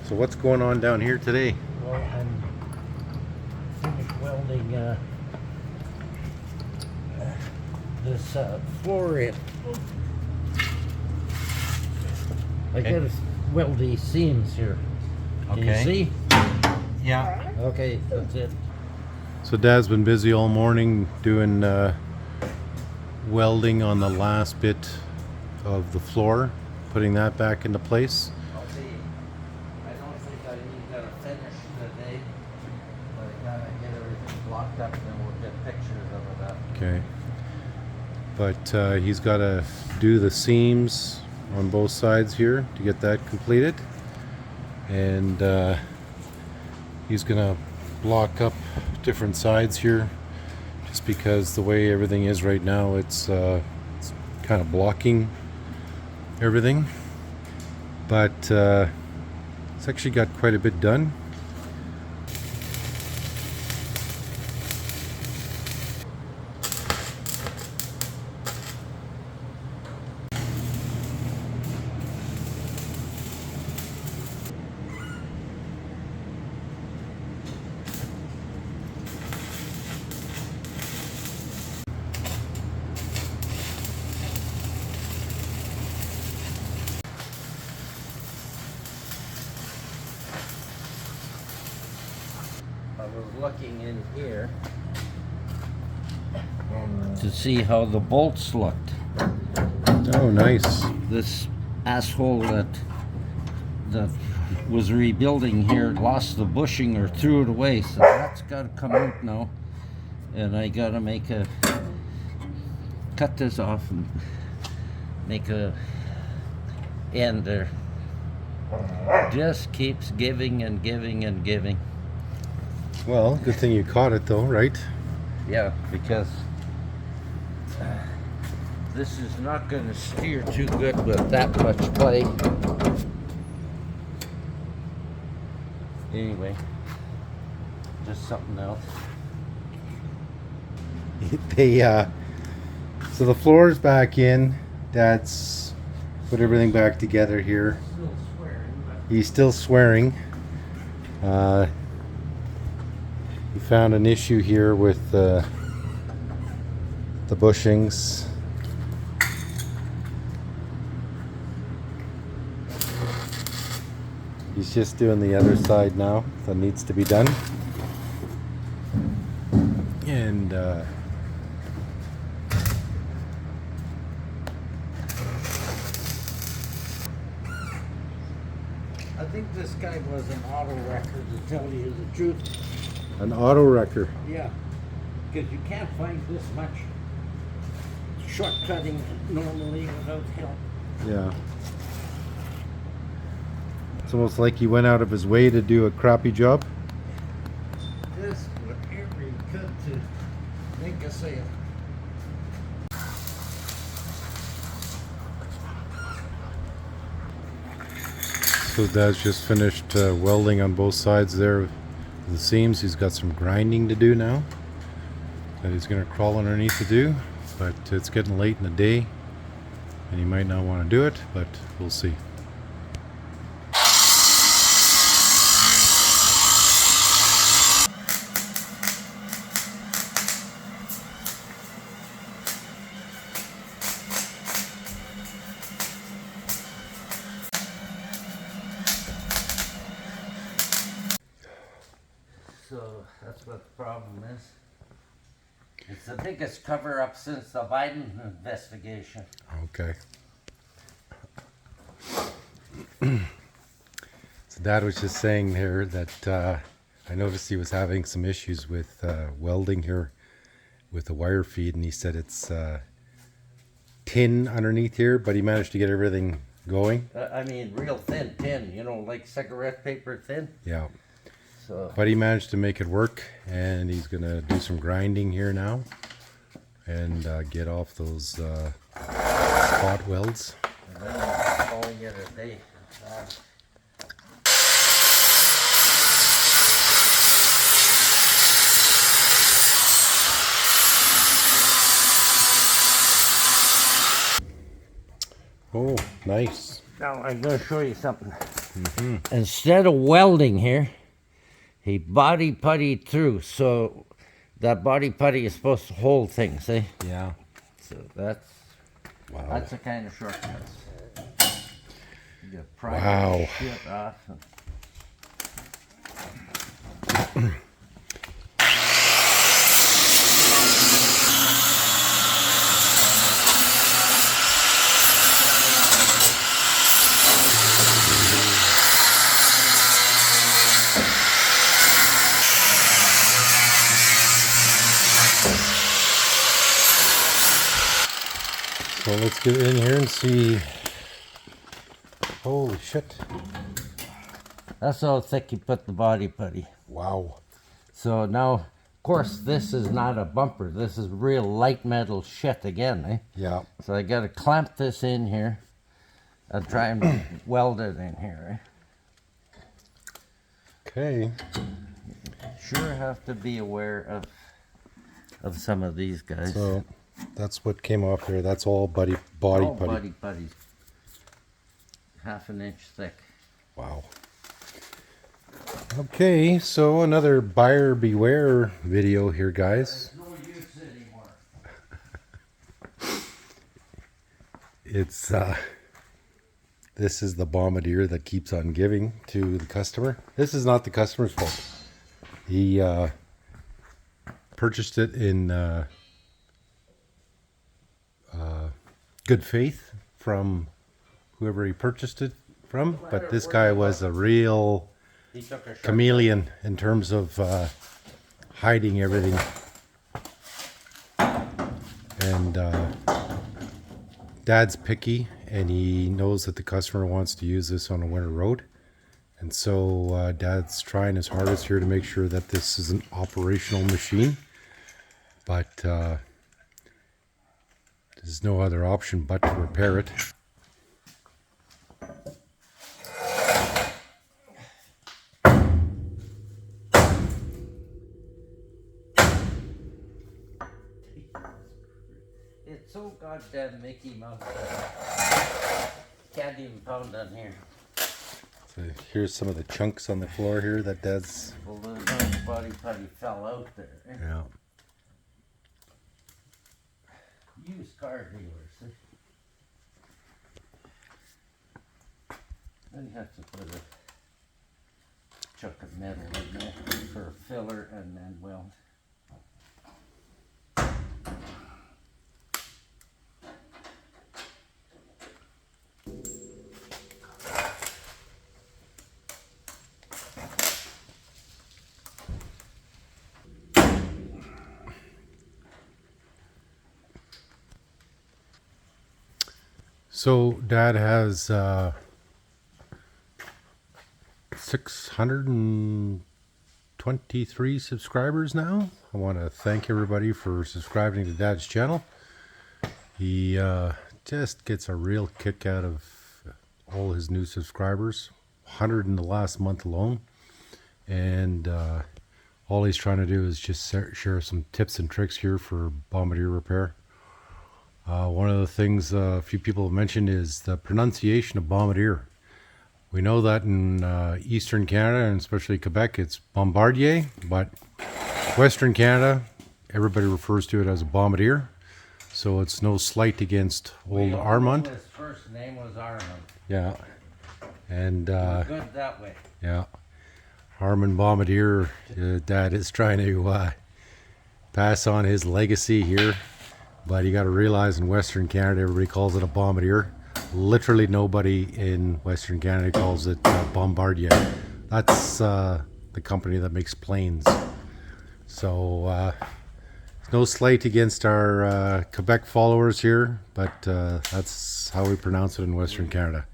So what's going on down here today? Well, I'm finished welding this floor in. I gotta weld these seams here. Can you see? Yeah. Okay, that's it. So Dad's been busy all morning doing welding on the last bit of the floor, putting that back into place. I'll see. I don't think I even gotta finish today, but I gotta get everything blocked up and then we'll get pictures of it. Okay. But he's got to do the seams on both sides here to get that completed. And he's going to block up different sides here just because the way everything is right now, it's kind of blocking everything. But it's actually got quite a bit done. I was looking in here to see how the bolts looked. Oh, nice. This asshole that was rebuilding here lost the bushing or threw it away, so that's got to come out now. And I got to cut this off and make a end there. Just keeps giving and giving and giving. Well, good thing you caught it though, right? Yeah, because this is not going to steer too good with that much play. Anyway, just something else. So the floor's back in. Dad's put everything back together here. Still swearing, but He's still swearing. He found an issue here with the bushings. He's just doing the other side now that needs to be done. And I think this guy was an auto wrecker, to tell you the truth. an auto wrecker. Yeah, because you can't find this much shortcutting normally without help. Yeah. It's almost like he went out of his way to do a crappy job. This whatever he could to make a sale. So Dad's just finished welding on both sides there of the seams. He's got some grinding to do now that he's going to crawl underneath to do, but it's getting late in the day and he might not want to do it, but we'll see. So that's what the problem is. It's the biggest cover-up since the Biden investigation. Okay. So Dad was just saying there that I noticed he was having some issues with welding here with the wire feed, and he said it's tin underneath here, but he managed to get everything going. I mean, real thin tin, you know, like cigarette paper thin. Yeah. So, But he managed to make it work, and he's gonna do some grinding here now and get off those spot welds. and then I'm calling it a day. Oh, nice. Now I'm going to show you something. Instead of welding here, he body puttied through. So that body putty is supposed to hold things, eh? Yeah. So that's the kind of shortcuts. You pry that shit off. So let's get in here and see. Holy shit. That's how thick you put the body putty. Wow. So now, of course, this is not a bumper. This is real light metal shit again, eh? Yeah. So I got to clamp this in here and try and weld it in here, eh? Okay. Sure have to be aware of some of these guys. So that's what came off here. That's all body putty. Body putties. 1/2 inch thick. Wow. Okay, so another buyer beware video here, guys. No use anymore. It's this is the Bombardier that keeps on giving to the customer. This is not the customer's fault. He purchased it in good faith from whoever he purchased it from, but this guy was a real chameleon in terms of hiding everything. And Dad's picky, and he knows that the customer wants to use this on a winter road. And so Dad's trying his hardest here to make sure that this is an operational machine. But there's no other option but to repair it. It's so goddamn Mickey Mouse. Can't even pound on here. So here's some of the chunks on the floor here that Dad's... Well, the body putty fell out there. Eh? Yeah. Used car dealers. Eh? Then you have to put a chunk of metal in there for a filler and then weld. So Dad has 623 subscribers now. I want to thank everybody for subscribing to Dad's channel. He just gets a real kick out of all his new subscribers. 100 in the last month alone. And all he's trying to do is just share some tips and tricks here for Bombardier repair. One of the things a few people have mentioned is the pronunciation of Bombardier. We know that in Eastern Canada, and especially Quebec, it's Bombardier, but Western Canada, everybody refers to it as a Bombardier. So it's no slight against old Armand. His first name was Armand. Yeah. And Good that way. yeah, Armand Bombardier, Dad is trying to pass on his legacy here. But you got to realize in Western Canada, everybody calls it a Bombardier. Literally nobody in Western Canada calls it Bombardier. That's the company that makes planes. So no slight against our Quebec followers here, but that's how we pronounce it in Western Canada.